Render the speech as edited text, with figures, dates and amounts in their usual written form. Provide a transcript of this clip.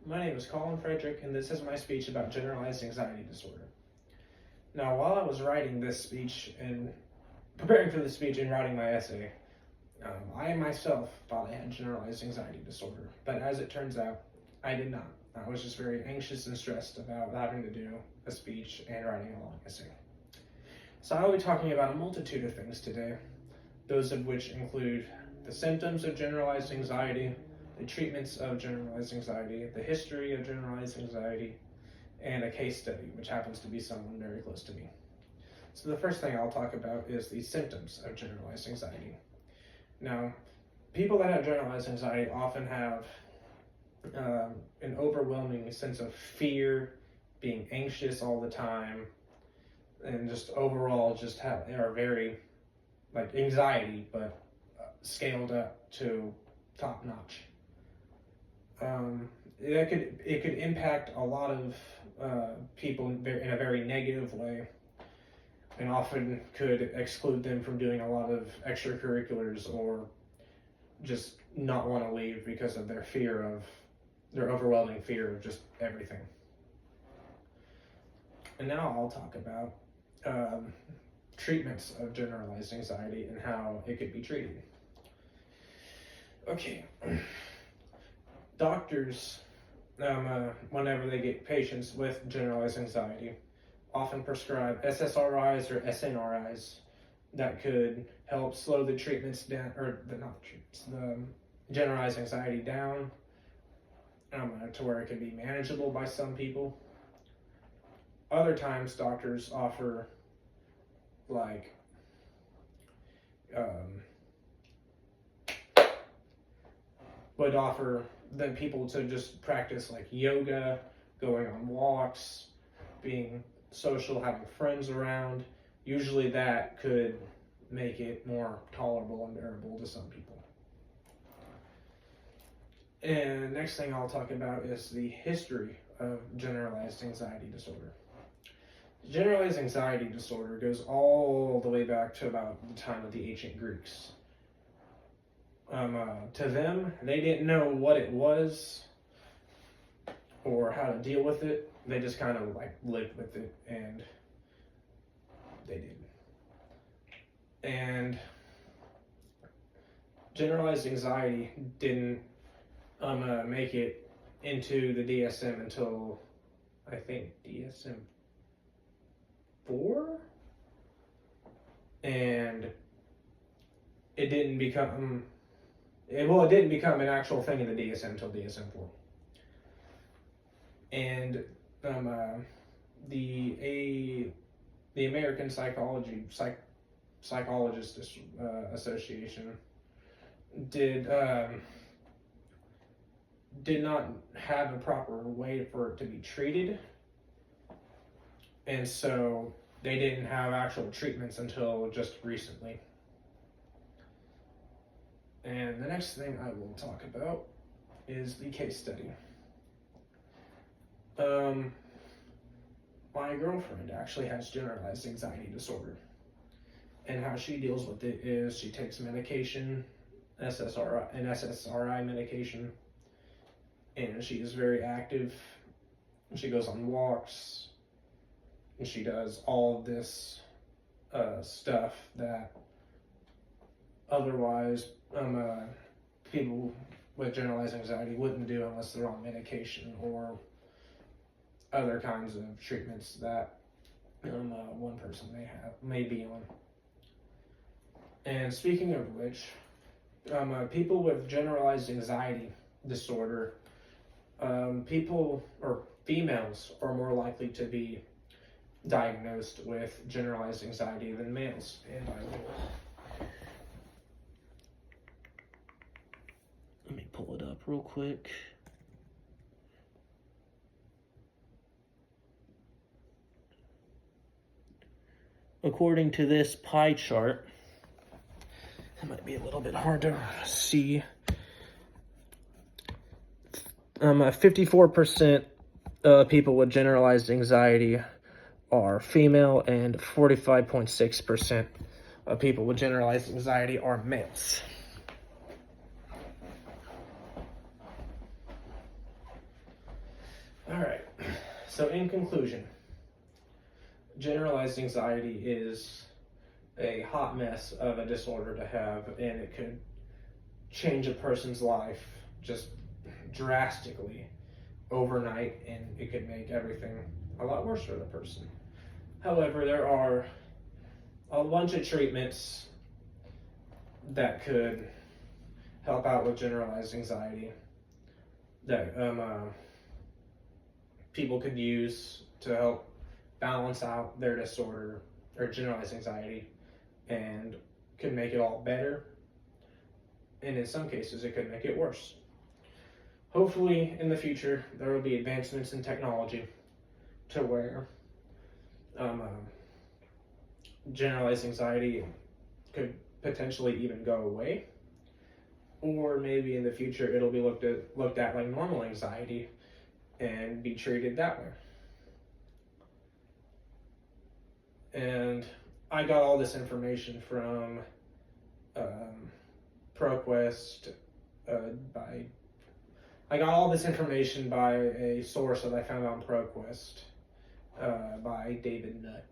My name is Colin Frederick, and this is my speech about generalized anxiety disorder. Now, while I was writing this speech and preparing for the speech and writing my essay, I myself thought I had generalized anxiety disorder, but as it turns out, I did not. I was just very anxious and stressed about having to do a speech and writing a long essay. So I will be talking about a multitude of things today, those of which include the symptoms of generalized anxiety, the treatments of generalized anxiety, the history of generalized anxiety, and a case study, which happens to be someone very close to me. So the first thing I'll talk about is the symptoms of generalized anxiety. Now, people that have generalized anxiety often have an overwhelming sense of fear, being anxious all the time, and just overall just are very like anxiety, but scaled up to top notch. It could impact a lot of people in a very negative way, and often could exclude them from doing a lot of extracurriculars or just not want to leave because of their overwhelming fear of just everything. And now I'll talk about treatments of generalized anxiety and how it could be treated. Okay. Doctors, whenever they get patients with generalized anxiety, often prescribe SSRIs or SNRIs that could help slow the treatments down, or the generalized anxiety down, to where it can be manageable by some people. Other times, doctors offer would offer then people to just practice like yoga, going on walks, being social, having friends around. Usually that could make it more tolerable and bearable to some people. And next thing I'll talk about is the history of generalized anxiety disorder. Generalized anxiety disorder goes all the way back to about the time of the ancient Greeks. To them, they didn't know what it was or how to deal with it. They just kind of like lived with it, and they did. And generalized anxiety didn't make it into the DSM until I think DSM-4, and it didn't become it didn't become an actual thing in the DSM until DSM-4. And the American Psychologists Association did not have a proper way for it to be treated, and so they didn't have actual treatments until just recently. And the next thing I will talk about is the case study. My girlfriend actually has generalized anxiety disorder, and how she deals with it is she takes medication, SSRI medication, and she is very active. She goes on walks, and she does all of this stuff that otherwise people with generalized anxiety wouldn't do unless they're on medication or other kinds of treatments that one person may be on. And speaking of which, people with generalized anxiety disorder, females are more likely to be diagnosed with generalized anxiety than males. And let me pull it up real quick. According to this pie chart, it might be a little bit hard to see. 54% of people with generalized anxiety are female, and 45.6% of people with generalized anxiety are males. So in conclusion, generalized anxiety is a hot mess of a disorder to have, and it could change a person's life just drastically overnight, and it could make everything a lot worse for the person. However, there are a bunch of treatments that could help out with generalized anxiety that people could use to help balance out their disorder or generalized anxiety, and could make it all better, and in some cases it could make it worse. Hopefully in the future there will be advancements in technology to where generalized anxiety could potentially even go away, or maybe in the future it'll be looked at like normal anxiety and be treated that way. And I got all this information from ProQuest. I got all this information by a source that I found on ProQuest by David Nutt.